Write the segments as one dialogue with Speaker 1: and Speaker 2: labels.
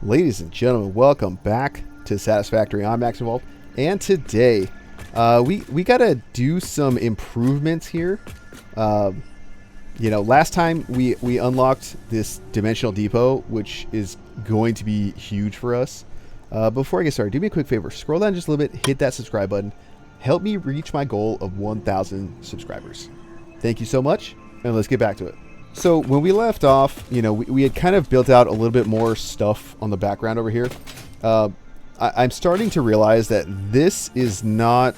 Speaker 1: Ladies and gentlemen, welcome back to Satisfactory. I'm Max Involved, and today we gotta do some improvements here. Last time we unlocked this dimensional depot, which is going to be huge for us. Before I get started, do me a quick favor. Scroll down just a little bit, hit that subscribe button. Help me reach my goal of 1,000 subscribers. Thank you so much, and let's get back to it. So when we left off, we had kind of built out a little bit more stuff on the background over here. I'm starting to realize that this is not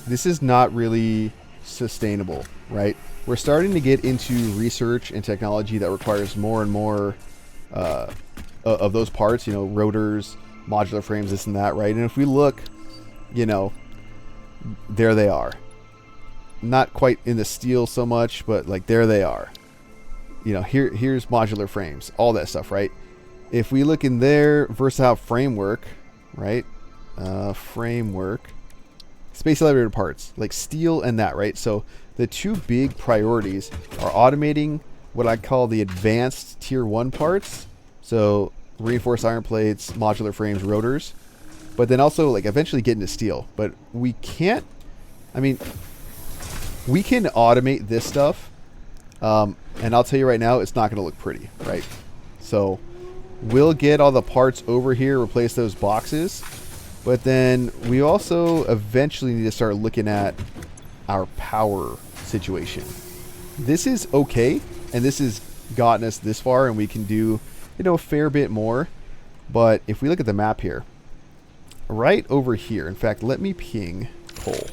Speaker 1: really sustainable, right? We're starting to get into research and technology that requires more and more of those parts, rotors, modular frames, this and that, right? And if we look, there they are. Not quite in the steel so much, but like there they are. Here's modular frames, all that stuff, right? If we look in there, versatile framework, right? Framework, space elevator parts, like steel and that, right? So the two big priorities are automating what I call the advanced tier 1 parts. So reinforced iron plates, modular frames, rotors, but then also like eventually get into steel. But we can't, we can automate this stuff. And I'll tell you right now, it's not going to look pretty, right? So we'll get all the parts over here, replace those boxes. But then we also eventually need to start looking at our power situation. This is okay, and this has gotten us this far, and we can do, a fair bit more. But if we look at the map here, right over here, in fact, let me ping coal.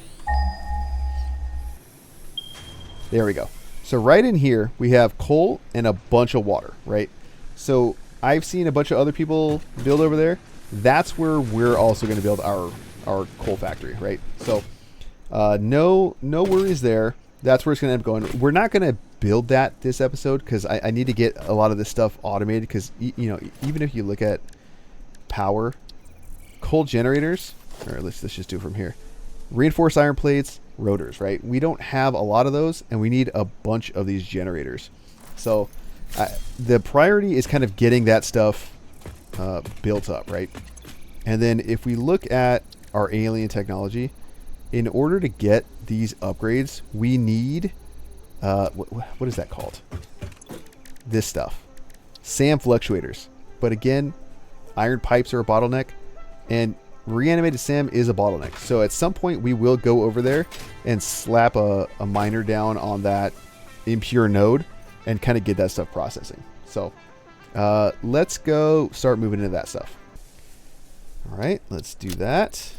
Speaker 1: There we go. So right in here, we have coal and a bunch of water, right? So I've seen a bunch of other people build over there. That's where we're also going to build our coal factory, right? So no worries there. That's where it's going to end up going. We're not going to build that this episode because I need to get a lot of this stuff automated because, even if you look at power, coal generators, all right, let's just do it from here. Reinforced iron plates, rotors, right? We don't have a lot of those, and we need a bunch of these generators. So the priority is kind of getting that stuff built up, right? And then if we look at our alien technology, in order to get these upgrades, we need what is that called? This stuff, SAM fluctuators. But again, iron pipes are a bottleneck, and reanimated SAM is a bottleneck. So at some point we will go over there and slap a miner down on that impure node and kind of get that stuff processing. So let's go start moving into that stuff. All right, let's do that.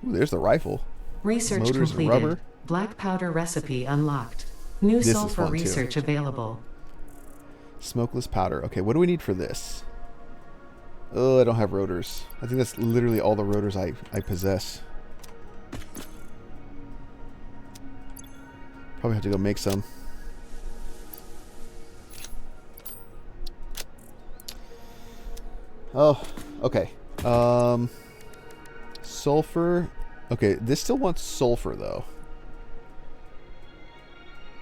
Speaker 1: Ooh, there's the rifle.
Speaker 2: Research
Speaker 1: Motors
Speaker 2: completed.
Speaker 1: rubber.
Speaker 2: Black powder recipe unlocked. New
Speaker 1: This is
Speaker 2: sulfur
Speaker 1: fun, too.
Speaker 2: research available.
Speaker 1: Smokeless powder. Okay, what do we need for this? Oh, I don't have rotors. I think that's literally all the rotors I possess. Probably have to go make some. Oh, okay. Sulfur. Okay, this still wants sulfur though.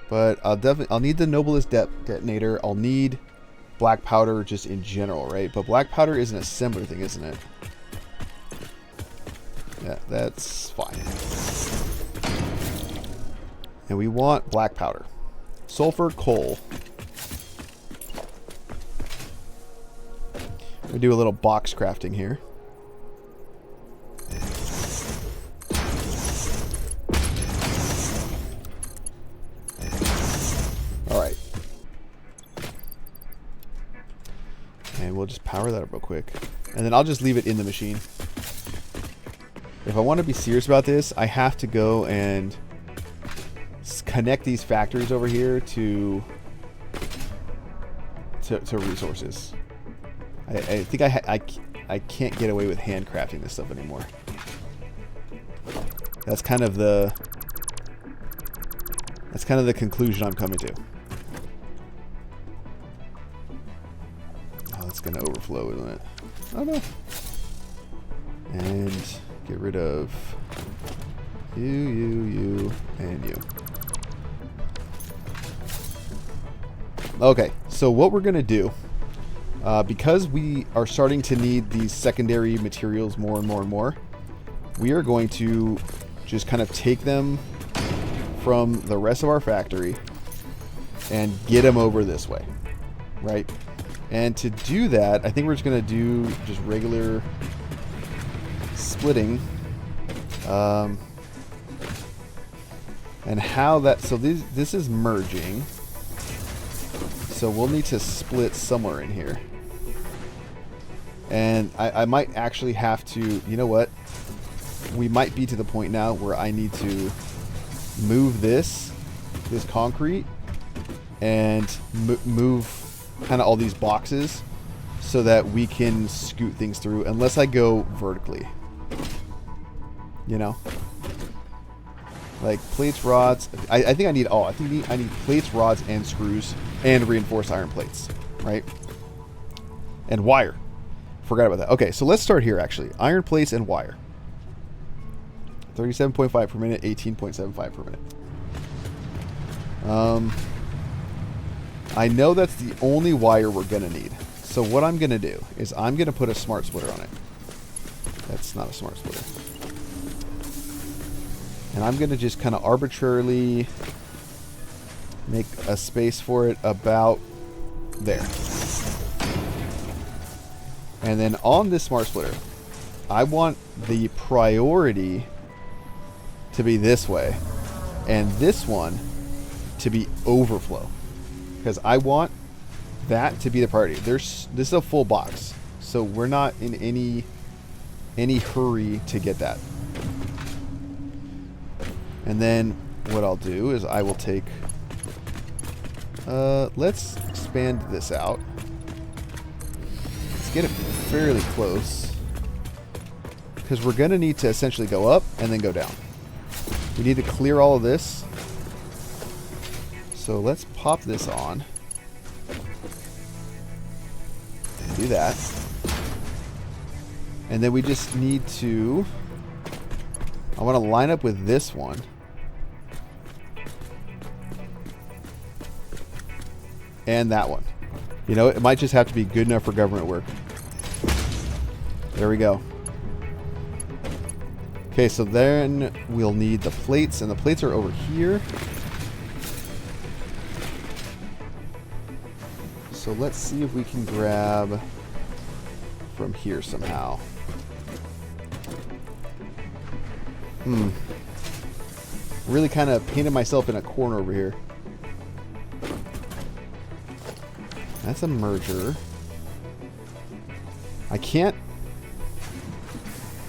Speaker 1: But I'll need the noblest detonator. I'll need black powder just in general, right? But black powder is an assembler thing, isn't it? Yeah, that's fine. And we want black powder. Sulfur, coal. We do a little box crafting here. Alright. And we'll just power that up real quick. And then I'll just leave it in the machine. If I want to be serious about this, I have to go and connect these factories over here to resources. I think I can't get away with handcrafting this stuff anymore. That's kind of the conclusion I'm coming to. Oh, it's gonna overflow, isn't it? Oh no. And get rid of you, and you. Okay, so what we're going to do, because we are starting to need these secondary materials more and more and more, we are going to just kind of take them from the rest of our factory and get them over this way, right? And to do that, I think we're just going to do just regular splitting. And how that, so this is merging. So we'll need to split somewhere in here. And I might actually have to, you know what? We might be to the point now where I need to move this concrete and move kind of all these boxes so that we can scoot things through, unless I go vertically. You know? Like plates, rods. I think I need all. I need plates, rods, and screws, and reinforced iron plates, right? And wire. Forgot about that. Okay, so let's start here actually. Iron plates and wire. 37.5 per minute, 18.75 per minute. I know that's the only wire we're gonna need. So what I'm gonna do is I'm gonna put a smart splitter on it. That's not a smart splitter. And I'm going to just kind of arbitrarily make a space for it about there. And then on this smart splitter, I want the priority to be this way, and this one to be overflow. Because I want that to be the priority. This is a full box, so we're not in any hurry to get that. And then what I'll do is I will take, let's expand this out. Let's get it fairly close, because we're going to need to essentially go up and then go down. We need to clear all of this. So let's pop this on. Do that. And then we just need to, I want to line up with this one. And that one. You know, it might just have to be good enough for government work. There we go. Okay, so then we'll need the plates, and the plates are over here. So let's see if we can grab from here somehow. Really kind of painted myself in a corner over here. That's a merger. I can't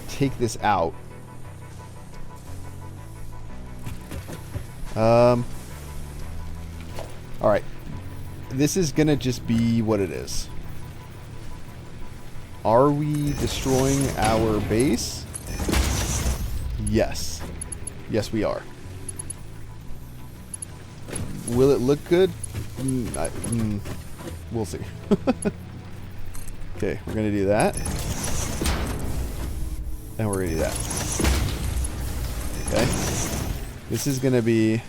Speaker 1: take this out. Alright. This is gonna just be what it is. Are we destroying our base? Yes. Yes, we are. Will it look good? We'll see. Okay, we're going to do that. And we're going to do that. Okay. This is going to be...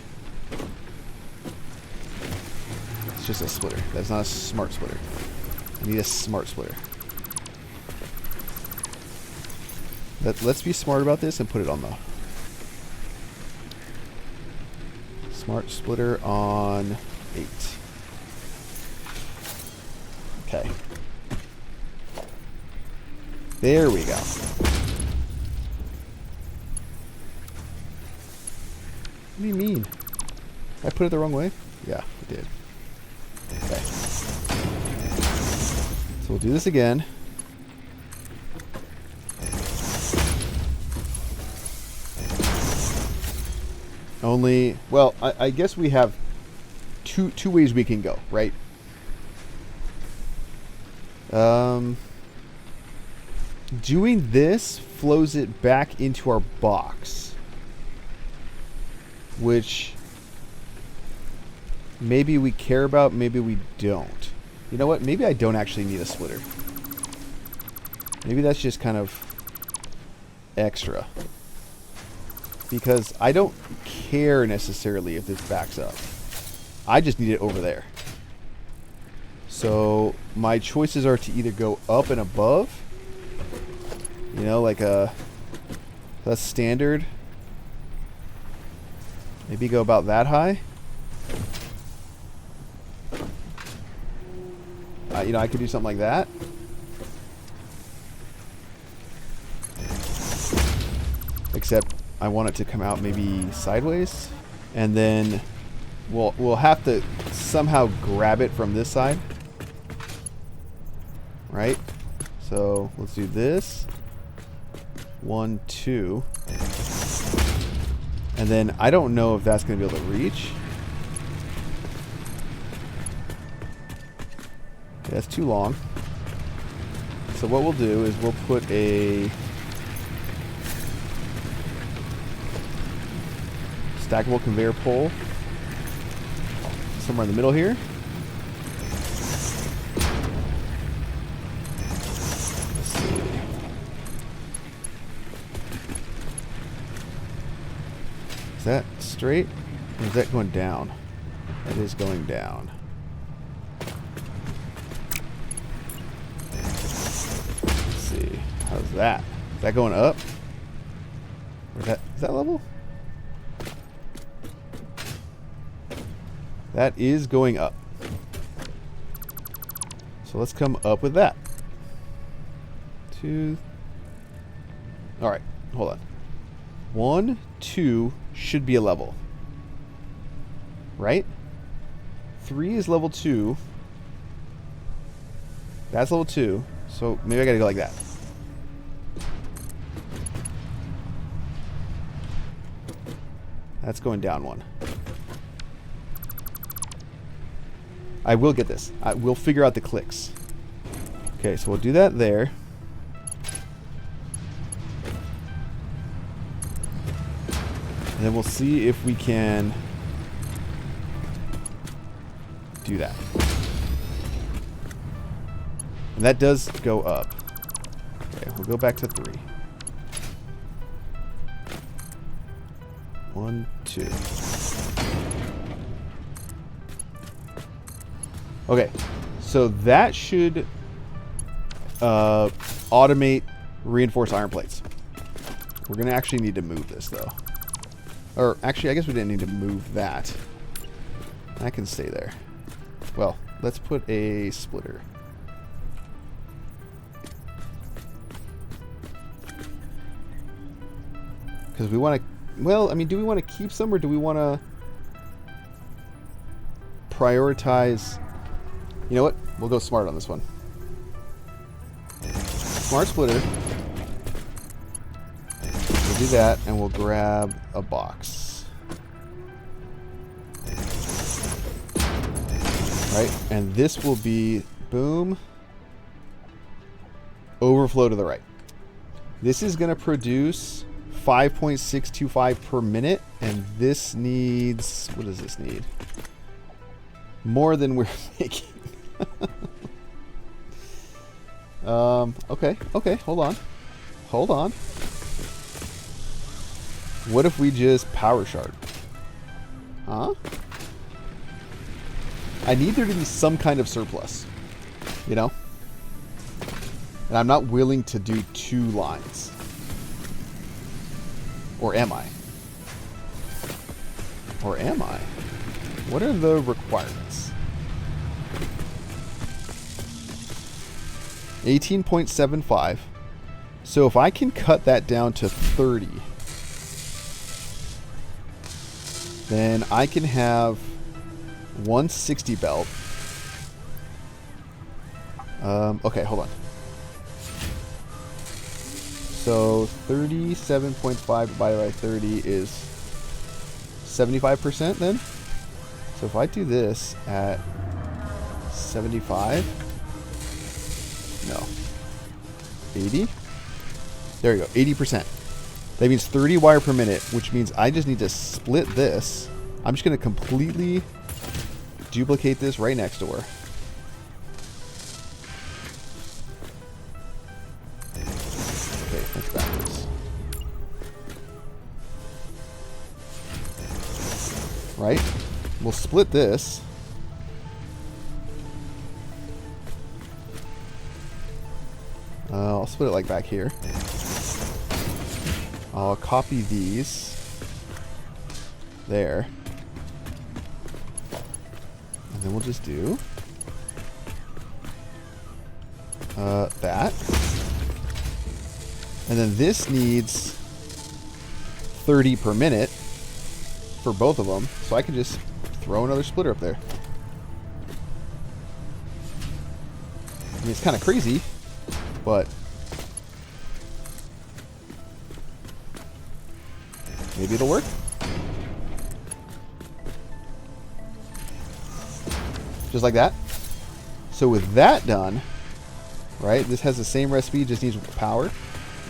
Speaker 1: It's just a splitter. That's not a smart splitter. I need a smart splitter. Let's be smart about this and put it on the... Smart splitter on 8. Okay. There we go. What do you mean? I put it the wrong way? Yeah, I did. Okay. So we'll do this again. Only, well, I guess we have two ways we can go, right? Doing this flows it back into our box, which maybe we care about, maybe we don't. You know what? Maybe I don't actually need a splitter. Maybe that's just kind of extra. Because I don't care necessarily if this backs up. I just need it over there. So my choices are to either go up and above, you know, like that's standard. Maybe go about that high. You know, I could do something like that. Except I want it to come out maybe sideways, and then we'll have to somehow grab it from this side, right? So let's do this. 1, 2, and then I don't know if that's going to be able to reach. That's too long. So what we'll do is we'll put a stackable conveyor pole somewhere in the middle here. Let's see. Is that straight? Or is that going down? That is going down. Let's see. How's that? Is that going up? Or is that level? That is going up. So let's come up with that. 2. All right, hold on. 1, 2 should be a level, right? 3 is level 2. That's level 2. So maybe I gotta go like that. That's going down 1. I will get this. We'll figure out the clicks. Okay, so we'll do that there. And then we'll see if we can do that. And that does go up. Okay, we'll go back to 3. 1, 2. Okay, so that should automate reinforced iron plates. We're going to actually need to move this, though. Or, actually, I guess we didn't need to move that. That can stay there. Well, let's put a splitter. Because we want to... Well, I mean, do we want to keep some, or do we want to prioritize... You know what? We'll go smart on this one. Smart splitter. We'll do that, and we'll grab a box. Right? And this will be, boom, overflow to the right. This is going to produce 5.625 per minute, and this needs, what does this need? More than we're making. Okay, hold on. What if we just power shard? Huh? I need there to be some kind of surplus, you know? And I'm not willing to do 2 lines. Or am I? Or am I? What are the requirements? 18.75. So if I can cut that down to 30, then I can have 160 belt. Okay, hold on. So 37.5 divided by 30 is 75% then? So if I do this at 75, no, 80, there you go, 80%. That means 30 wire per minute, which means I just need to split this. I'm just going to completely duplicate this right next door. Okay, that's backwards. Right? We'll split this. I'll split it like back here. I'll copy these. There. And then we'll just do that. And then this needs 30 per minute for both of them. So I can just throw another splitter up there. I mean, it's kind of crazy, but maybe it'll work. Just like that. So with that done, right, this has the same recipe, just needs power.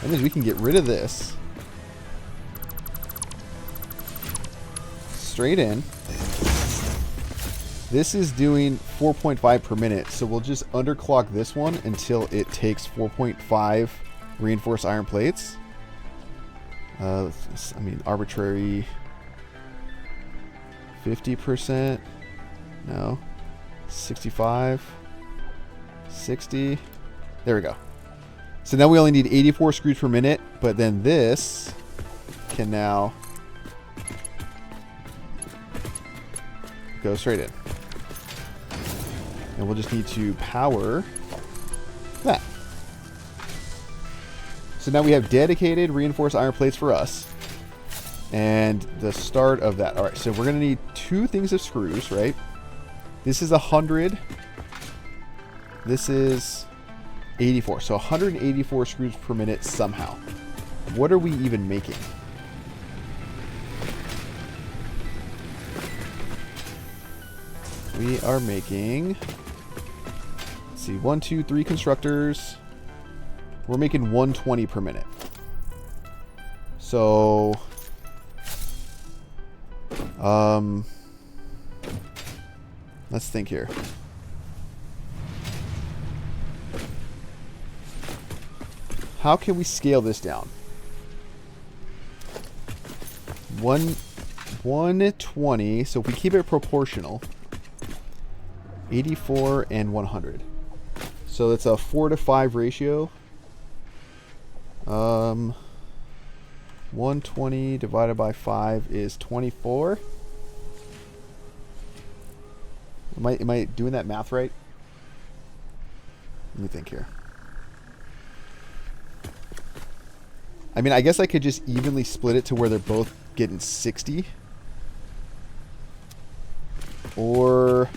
Speaker 1: That means we can get rid of this. Straight in. This is doing 4.5 per minute, so we'll just underclock this one until it takes 4.5 reinforced iron plates. I mean, arbitrary 50%. No. 65. 60. There we go. So now we only need 84 screws per minute, but then this can now go straight in. And we'll just need to power that. So now we have dedicated reinforced iron plates for us. And the start of that. Alright, so we're going to need 2 things of screws, right? This is 100. This is 84. So 184 screws per minute somehow. What are we even making? We are making, let's see, 1, 2, 3 constructors. We're making 120 per minute. So, let's think here. How can we scale this down? 120, so if we keep it proportional, 84 and 100. So it's a 4 to 5 ratio. 120 divided by 5 is 24. Am I doing that math right? Let me think here. I mean, I guess I could just evenly split it to where they're both getting 60. Or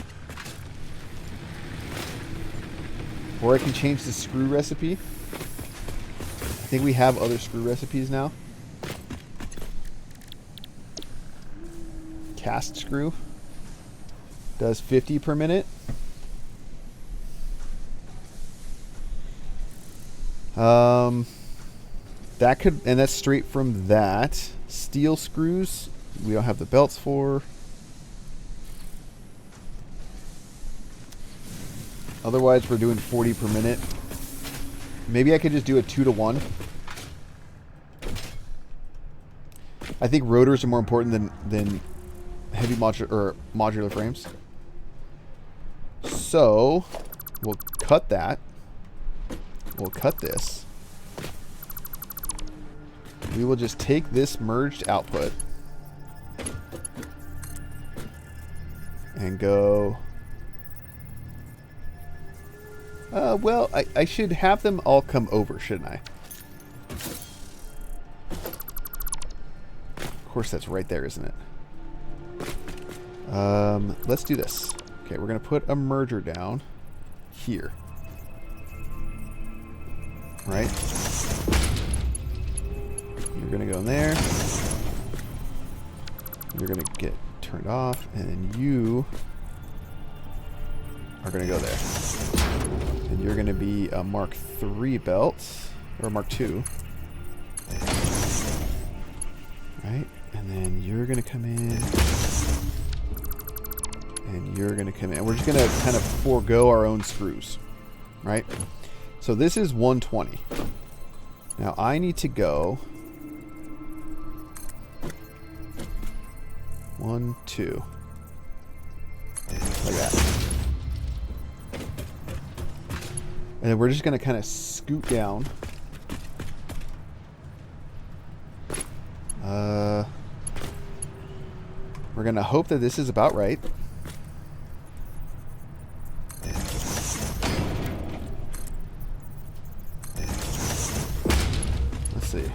Speaker 1: I can change the screw recipe. I think we have other screw recipes now. Cast screw does 50 per minute. That could, and that's straight from that. Steel screws, we don't have the belts for. Otherwise, we're doing 40 per minute. Maybe I could just do a 2 to 1. I think rotors are more important than heavy modular frames. So we'll cut that. We'll cut this. We will just take this merged output and go. Well, I should have them all come over, shouldn't I? Of course, that's right there, isn't it? Let's do this. Okay, we're going to put a merger down here. Right? You're going to go in there. You're going to get turned off, and then you are going to go there. And you're going to be a Mark III belt, or Mark II. Right? And then you're going to come in. And you're going to come in. We're just going to kind of forego our own screws. Right? So this is 120. Now I need to go 1, 2. Like that. And then we're just going to kind of scoot down We're going to hope that this is about right. Let's see. Is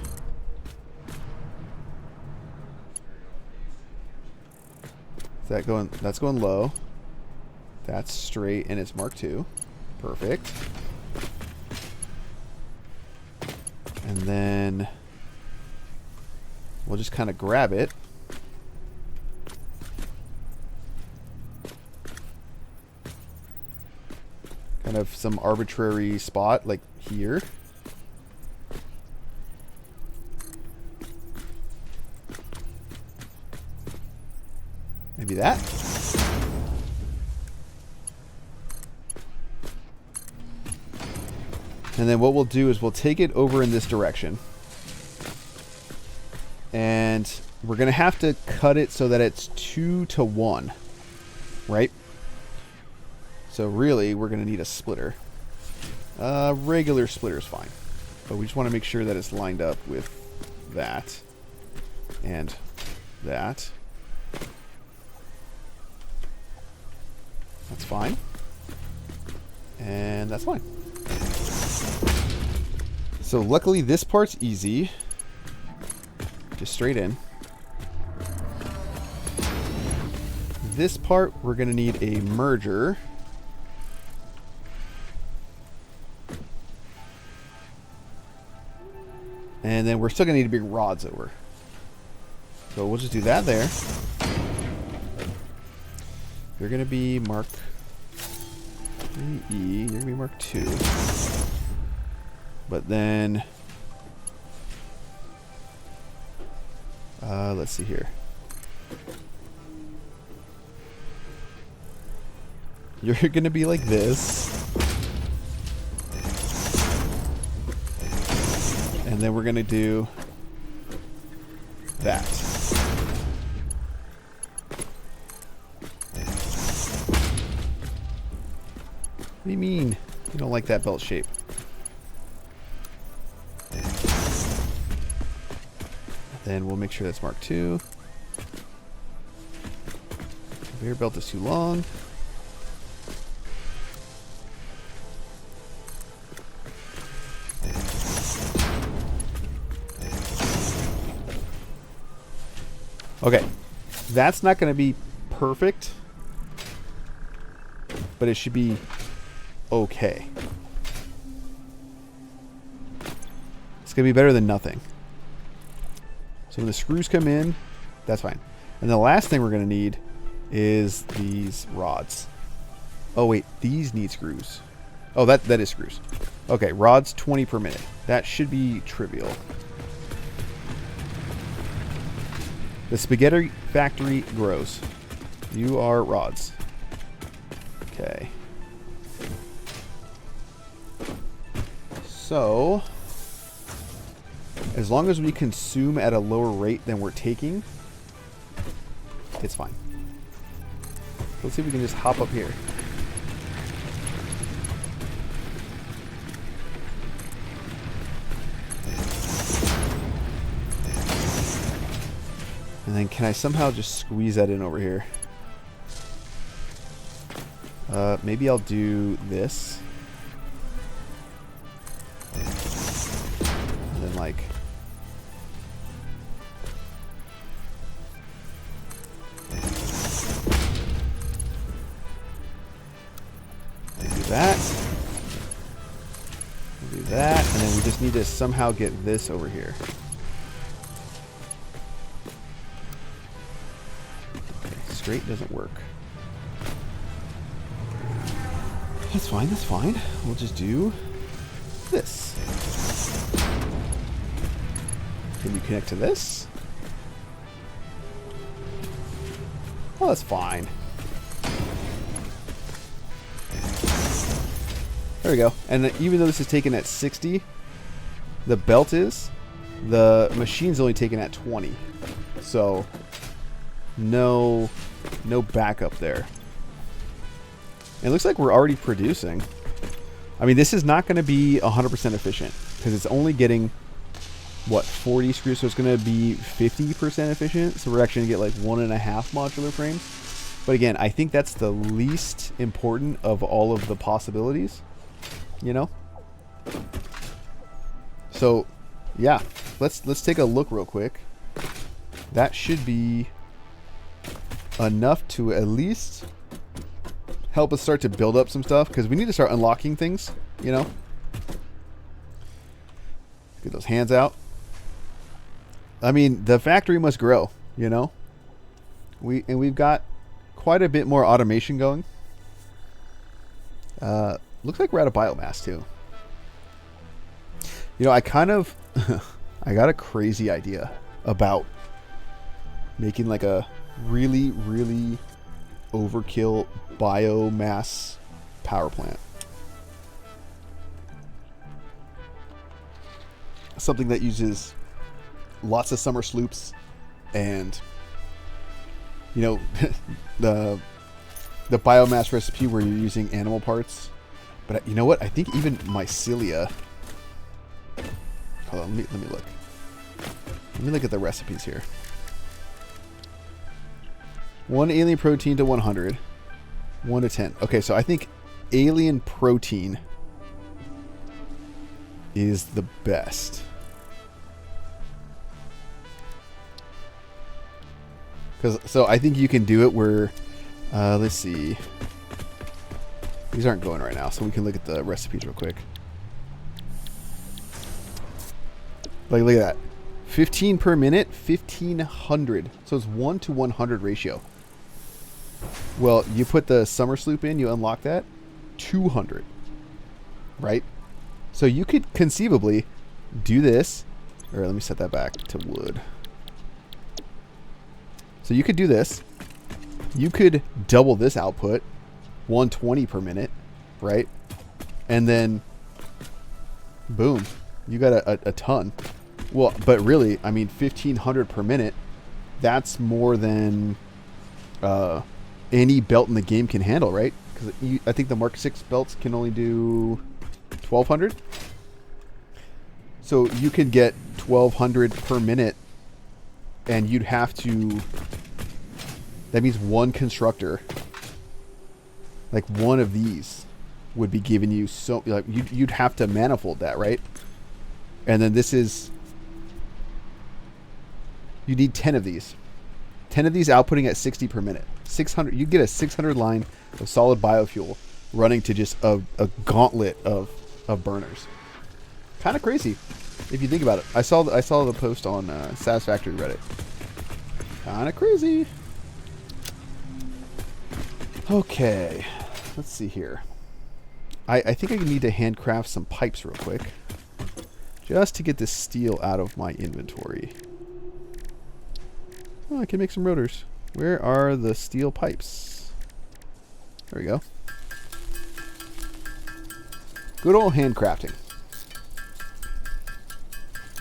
Speaker 1: that going? That's going low. That's straight, and it's Mark II. Perfect. And then we'll just kind of grab it. Kind of some arbitrary spot, like here. Maybe that. And then what we'll do is we'll take it over in this direction. And we're going to have to cut it so that it's 2 to 1. Right? So really, we're going to need a splitter. Regular splitter's fine. But we just want to make sure that it's lined up with that. And that. That's fine. And that's fine. So luckily this part's easy. Just straight in. This part we're going to need a merger. And then we're still going to need big rods over. So we'll just do that there. You're going to be Mark 3E. You're going to be Mark 2. But then, let's see here. You're going to be like this. And then we're going to do that. What do you mean you don't like that belt shape? Then we'll make sure that's Mark II. Conveyor belt is too long. Okay, that's not going to be perfect, but it should be okay. It's going to be better than nothing. So when the screws come in, that's fine. And the last thing we're going to need is these rods. Oh wait, these need screws. Oh, that is screws. Okay, rods 20 per minute. That should be trivial. The spaghetti factory grows. You are rods. Okay. So, as long as we consume at a lower rate than we're taking, it's fine. Let's see if we can just hop up here. And then can I somehow just squeeze that in over here? Maybe I'll do this. And then like... do that. Do that. And then we just need to somehow get this over here. Straight doesn't work. That's fine, that's fine. We'll just do this. Can you connect to this? Oh, that's fine. There we go. And even though this is taken at 60, the belt is, the machine's only taken at 20. So, no backup there. It looks like we're already producing. I mean, this is not going to be 100% efficient because it's only getting what, 40 screws, so it's going to be 50% efficient. So we're actually going to get like 1.5 modular frames. But again, I think that's the least important of all of the possibilities, you know? So, yeah, let's take a look real quick. That should be enough to at least help us start to build up some stuff, because we need to start unlocking things, you know? Get those hands out. I mean, the factory must grow, you know? We've got quite a bit more automation going. Looks like we're out of biomass too. You know, I kind of I got a crazy idea about making like a really, really overkill biomass power plant. Something that uses lots of summer sloops and, you know, the biomass recipe where you're using animal parts. But you know what? I think even mycelia. Hold on, let me look. Let me look at the recipes here. 1 alien protein to 100. 1 to 10. Okay, so I think alien protein is the best. So I think you can do it where, let's see. These aren't going right now, so we can look at the recipes real quick. Like, look at that. 15 per minute, 1500. So it's 1 to 100 ratio. Well, you put the summer sloop in, you unlock that, 200. Right? So you could conceivably do this. Or let me set that back to wood. So you could do this. You could double this output, 120 per minute, right? And then, boom, you got a ton. Well, but really, I mean, 1500 per minute, that's more than any belt in the game can handle, right? Because I think the Mark 6 belts can only do 1200. So you could get 1200 per minute, and you'd have to, that means one constructor, like one of these would be giving you so, like you'd have to manifold that, right? And then this is, you need 10 of these. 10 of these outputting at 60 per minute. 600, you get a 600 line of solid biofuel running to just a gauntlet of burners. Kind of crazy if you think about it. I saw the post on Satisfactory Reddit. Kind of crazy. Okay, let's see here. I think I need to handcraft some pipes real quick, just to get this steel out of my inventory. Oh, I can make some rotors. Where are the steel pipes? There we go. Good old handcrafting.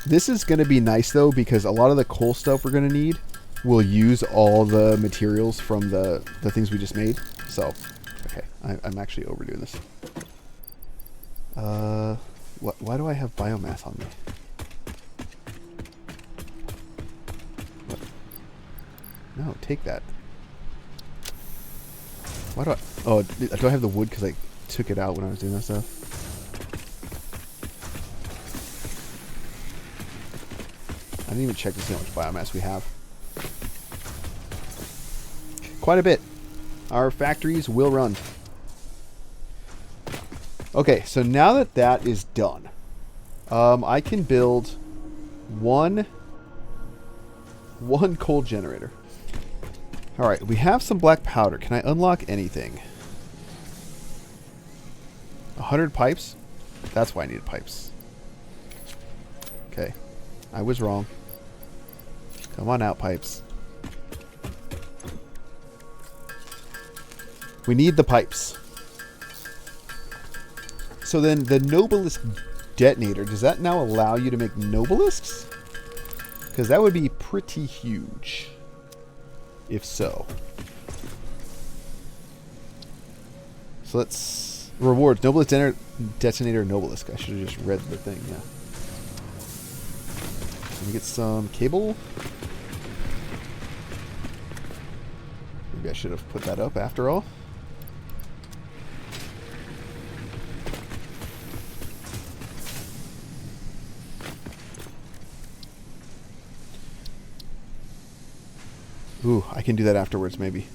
Speaker 1: This is going to be nice though, because a lot of the coal stuff we're going to need will use all the materials from the things we just made. So, okay, I'm actually overdoing this. Why do I have biomass on me? What? No, take that. Why do I... Oh, do I have the wood because I took it out when I was doing that stuff? I didn't even check to see how much biomass we have. Quite a bit. Our factories will run. Okay, so now that that is done, I can build one coal generator. All right, we have some black powder. Can I unlock anything? 100 pipes? That's why I needed pipes. Okay, I was wrong. Come on out, pipes. We need the pipes. So then the Nobelisk detonator, does that now allow you to make Nobelisks? Because that would be pretty huge. If so. So let's... Rewards. Nobelisk detonator Nobelisk. I should have just read the thing, yeah. Let me get some cable. Maybe I should have put that up after all. Ooh, I can do that afterwards, maybe.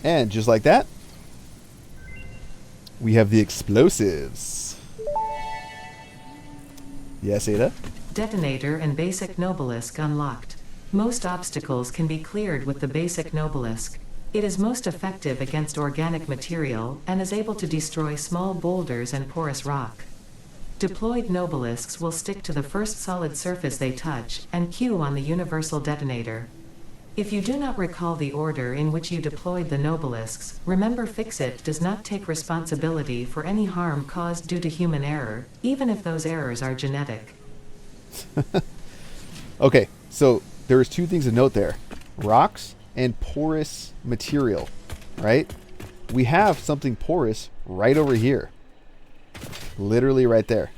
Speaker 1: And just like that, we have the explosives. Yes, Ada?
Speaker 2: Detonator and basic Nobelisk unlocked. Most obstacles can be cleared with the basic Nobelisk. It is most effective against organic material and is able to destroy small boulders and porous rock. Deployed Nobelisks will stick to the first solid surface they touch and queue on the universal detonator. If you do not recall the order in which you deployed the Nobelisks, remember Fixit does not take responsibility for any harm caused due to human error, even if those errors are genetic.
Speaker 1: Okay, so there's two things to note there. Rocks and porous material, right? We have something porous right over here. Literally right there.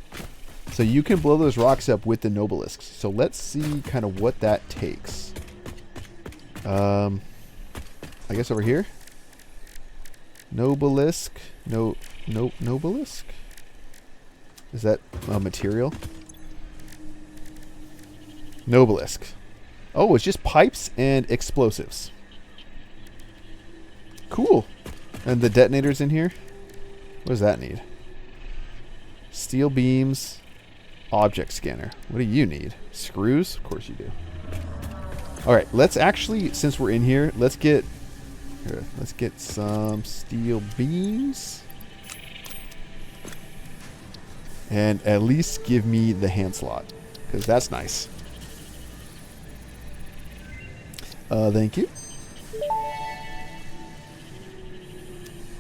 Speaker 1: So you can blow those rocks up with the Nobelisks. So let's see kind of what that takes. I guess over here. Nobelisk. Nobelisk? Is that a material? Nobelisk. Oh, it's just pipes and explosives. Cool. And the detonator's in here? What does that need? Steel beams. Object scanner. What do you need? Screws? Of course you do. Alright, let's actually, since we're in here, let's get some steel beams. And at least give me the hand slot, because that's nice. Thank you.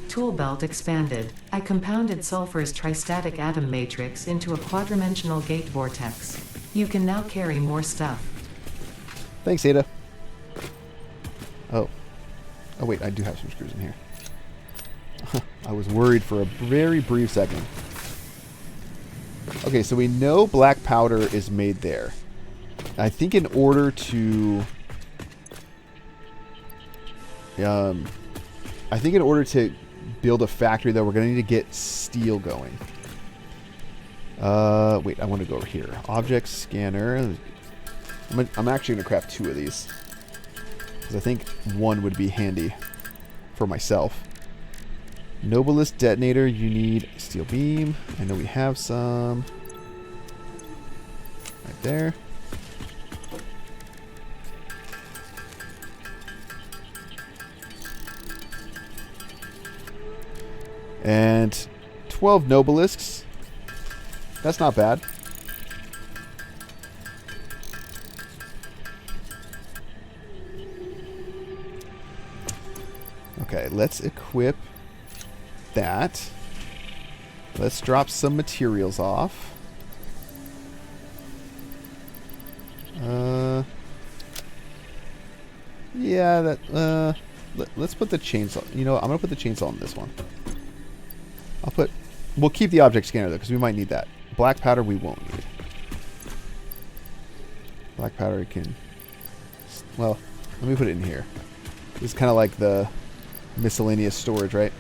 Speaker 2: Tool belt expanded. I compounded sulfur's tristatic atom matrix into a quadrimensional gate vortex. You can now carry more stuff.
Speaker 1: Thanks, Ada. Oh. Oh, wait, I do have some screws in here. I was worried for a very brief second. Okay, so we know black powder is made there. I think in order to... build a factory, though, we're going to need to get steel going. Wait, I want to go over here. Object scanner. I'm actually going to craft 2 of these, because I think one would be handy for myself. Nobelist detonator, you need steel beam. I know we have some right there. And 12 Nobelisks. That's not bad. Okay, let's equip that. Let's drop some materials off. Yeah, that, let's put the chainsaw. You know what? I'm going to put the chainsaw on this one. We'll keep the object scanner, though, because we might need that. Black powder we won't need. Black powder can... Well, let me put it in here. This is kind of like the miscellaneous storage, right?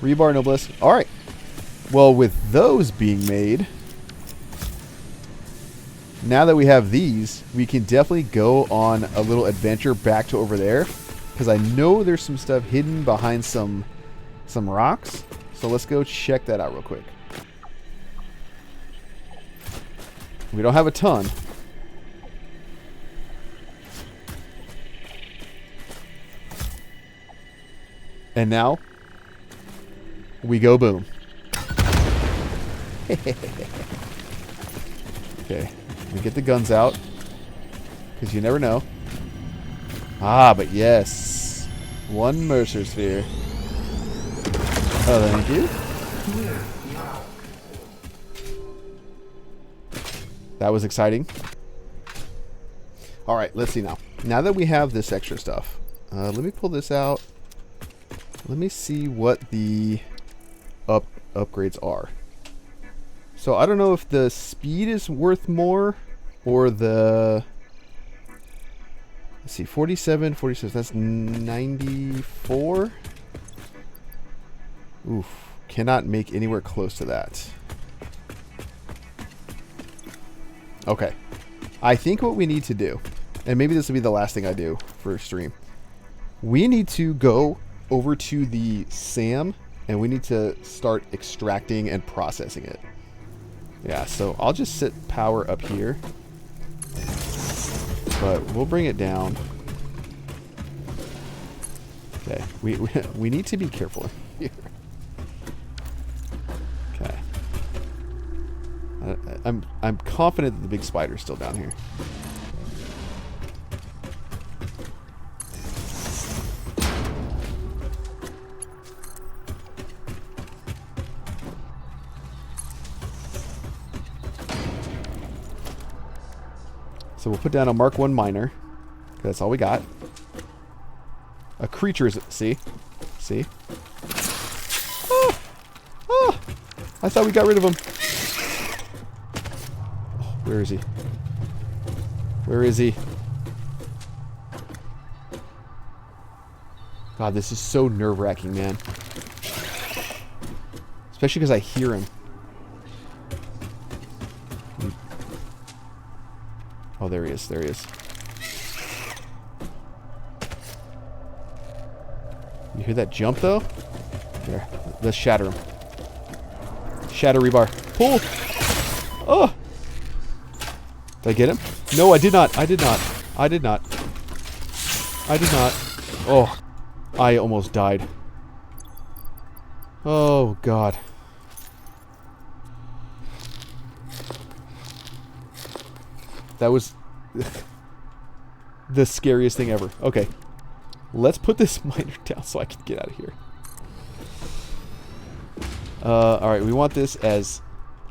Speaker 1: Rebar, Noblesse. Alright. Well, with those being made, now that we have these, we can definitely go on a little adventure back to over there, because I know there's some stuff hidden behind some rocks. So let's go check that out real quick. We don't have a ton. And now we go boom. Okay, we get the guns out, because you never know. Ah, but yes, 1 Mercer sphere. Oh, thank you. That was exciting. All right, let's see now. Now that we have this extra stuff, let me pull this out. Let me see what the upgrades are. So I don't know if the speed is worth more or the... Let's see, 47, 46, that's 94? Oof, cannot make anywhere close to that. Okay, I think what we need to do, and maybe this will be the last thing I do for stream, we need to go over to the SAM and we need to start extracting and processing it. Yeah, so I'll just set power up here, but we'll bring it down. Okay, we need to be careful here. Okay, I'm confident that the big spider's still down here. So we'll put down a Mark 1 miner. That's all we got. A creature is... See? See? Oh! Oh! I thought we got rid of him. Oh, where is he? Where is he? God, this is so nerve-wracking, man. Especially because I hear him. Oh, there he is. There he is. You hear that jump, though? Here, let's shatter him. Shatter rebar. Pull! Oh! Did I get him? No, I did not. I did not. I did not. I did not. Oh, I almost died. Oh, God. That was the scariest thing ever. Okay. Let's put this miner down so I can get out of here. Alright, we want this as,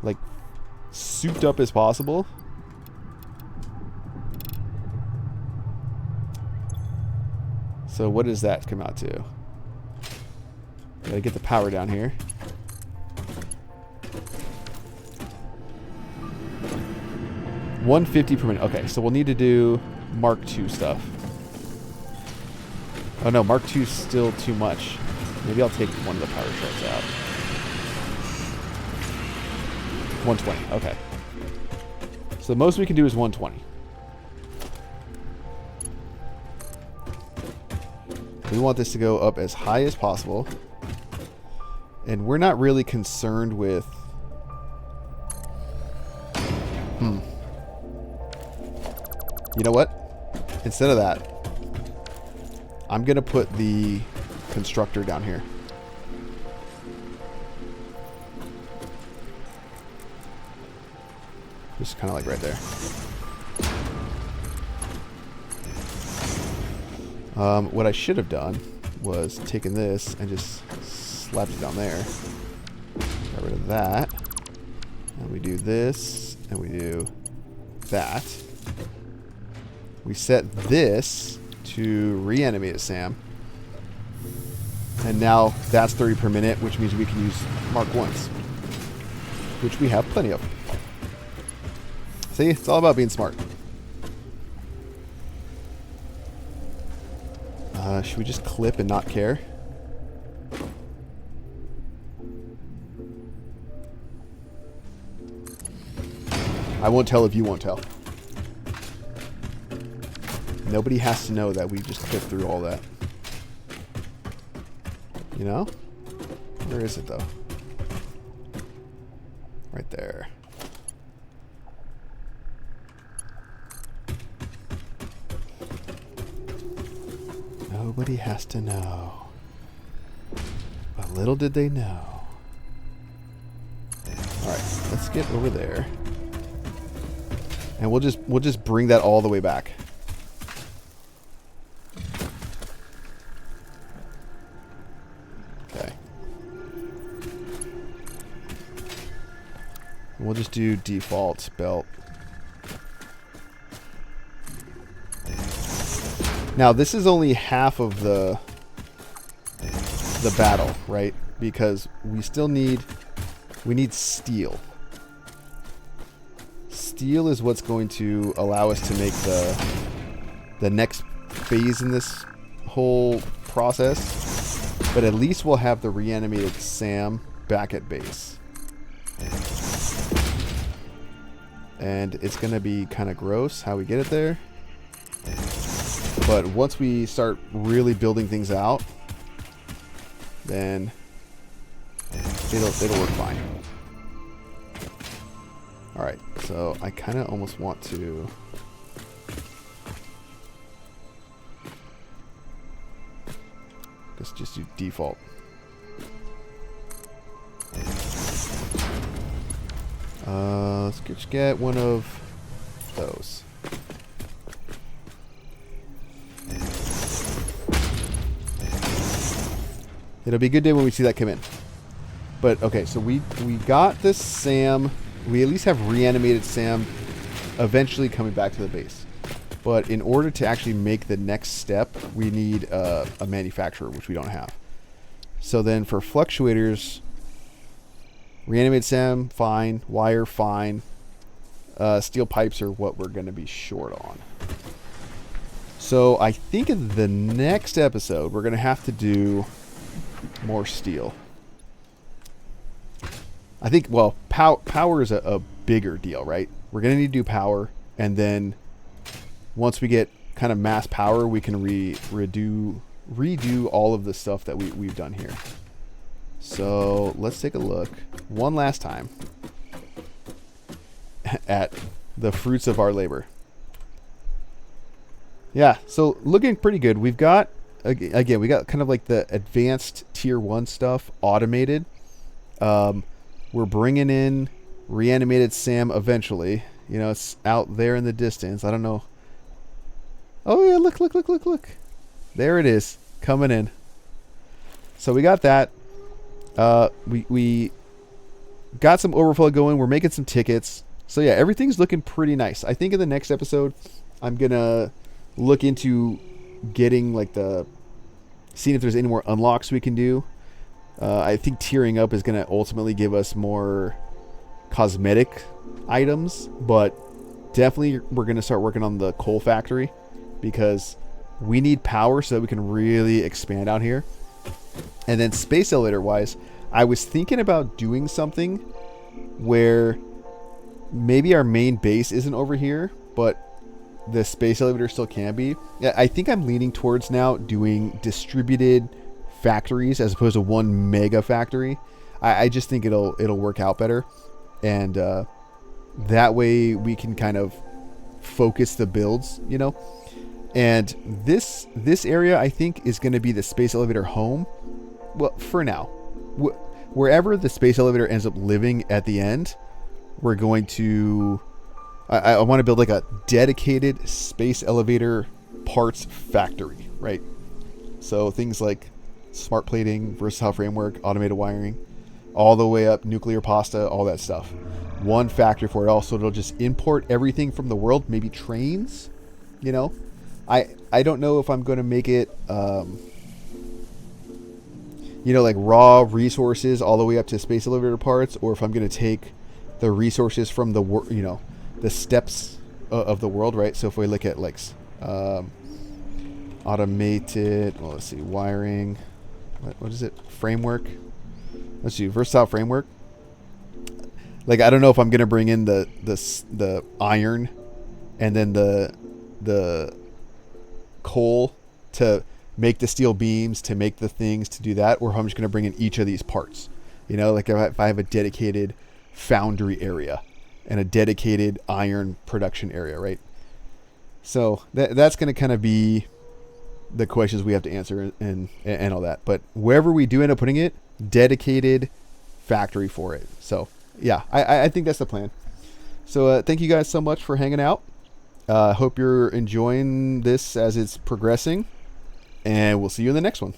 Speaker 1: like, souped up as possible. So what does that come out to? Gotta get the power down here. $150 per minute. Okay, so we'll need to do Mark II stuff. Oh no, Mark II is still too much. Maybe I'll take one of the power shards out. 120. Okay. So the most we can do is 120. We want this to go up as high as possible. And we're not really concerned with... You know what? Instead of that, I'm going to put the constructor down here. Just kind of like right there. What I should have done was taken this and just slapped it down there. Got rid of that. And we do this, and we do that. We set this to reanimate it, Sam. And now that's 30 per minute, which means we can use Mark 1s. Which we have plenty of. See, it's all about being smart. Should we just clip and not care? I won't tell if you won't tell. Nobody has to know that we just clipped through all that. You know? Where is it, though? Right there. Nobody has to know. But little did they know. Alright, let's get over there. And we'll just bring that all the way back. Okay. And we'll just do default belt. Now this is only half of the battle, right? Because we still need steel. steel is what's going to allow us to make the next phase in this whole process. But at least we'll have the reanimated Sam back at base. And it's going to be kind of gross how we get it there. But once we start really building things out, then it'll work fine. Alright, so I kind of almost want to... just do default. Let's just get one of those. It'll be a good day when we see that come in. But okay, so we got this Sam. We at least have reanimated Sam eventually coming back to the base. But in order to actually make the next step, we need a manufacturer, which we don't have. So then for fluctuators, reanimated Sam, fine. Wire, fine. Steel pipes are what we're going to be short on. So I think in the next episode, we're going to have to do more steel. I think, well, power is a bigger deal, right? We're going to need to do power, and then once we get kind of mass power, we can redo all of the stuff that we've done here. So let's take a look one last time at the fruits of our labor. Yeah, so looking pretty good. We've got, again, we got kind of like the advanced tier 1 stuff automated. We're bringing in reanimated Sam eventually. You know, it's out there in the distance. I don't know. Oh yeah, look. There it is, coming in. So we got that. We got some overflow going. We're making some tickets. So yeah, everything's looking pretty nice. I think in the next episode, I'm gonna look into getting like seeing if there's any more unlocks we can do. I think tiering up is gonna ultimately give us more cosmetic items, but definitely we're gonna start working on the coal factory because we need power so that we can really expand out here. And then space elevator wise, I was thinking about doing something where maybe our main base isn't over here, but the space elevator still can be. Yeah, I think I'm leaning towards now doing distributed factories as opposed to one mega factory. I just think it'll work out better, and that way we can kind of focus the builds, you know. And this area I think is going to be the space elevator home. Well, for now, wherever the space elevator ends up living at the end, we're going to. I want to build like a dedicated space elevator parts factory, right? So things like smart plating, versatile framework, automated wiring, all the way up nuclear pasta, all that stuff. One factory for it all, so it'll just import everything from the world, maybe trains, you know. I don't know if I'm going to make it, you know, like raw resources all the way up to space elevator parts, or if I'm going to take the resources from the, you know, the steps of the world, right? So if we look at like automated, well, let's see, wiring, what is it? Framework. Let's see, versatile framework. Like, I don't know if I'm going to bring in the iron and then the coal to make the steel beams, to make the things, to do that, or if I'm just going to bring in each of these parts. You know, like if I have a dedicated foundry area and a dedicated iron production area, right? So that's going to kind of be the questions we have to answer and all that. But wherever we do end up putting it, dedicated factory for it. So yeah, I think that's the plan. So thank you guys so much for hanging out. Hope you're enjoying this as it's progressing, and we'll see you in the next one.